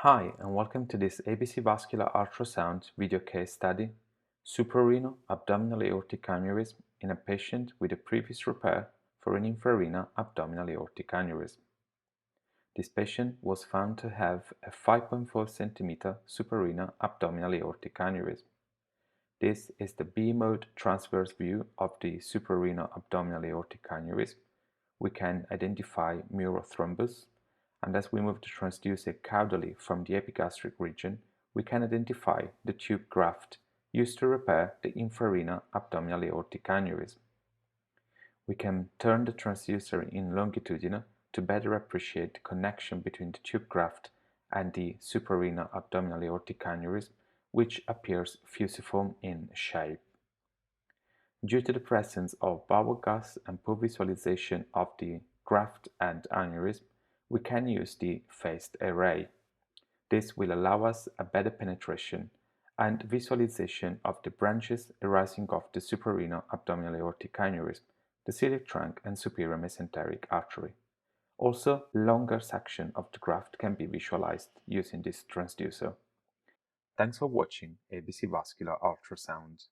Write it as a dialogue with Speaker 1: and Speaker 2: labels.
Speaker 1: Hi, and welcome to this ABC Vascular Ultrasound video case study, Suprarenal Abdominal Aortic Aneurysm in a patient with a previous repair for an infrarenal abdominal aortic aneurysm. This patient was found to have a 5.4 cm suprarenal abdominal aortic aneurysm. This is the B-mode transverse view of the suprarenal abdominal aortic aneurysm. We can identify Mural thrombus, and as we move the transducer caudally from the epigastric region, we can identify the tube graft used to repair the infrarenal abdominal aortic aneurysm. We can turn the transducer in longitudinal to better appreciate the connection between the tube graft and the suprarenal abdominal aortic aneurysm, which appears fusiform in shape. Due to the presence of bubble gas and poor visualization of the graft and aneurysm, we can use the phased array. This will allow us a better penetration and visualization of the branches arising of the suprarenal abdominal aortic aneurysm, the celiac trunk and superior mesenteric artery. Also, longer section of the graft can be visualized using this transducer. Thanks for watching ABC Vascular Ultrasound.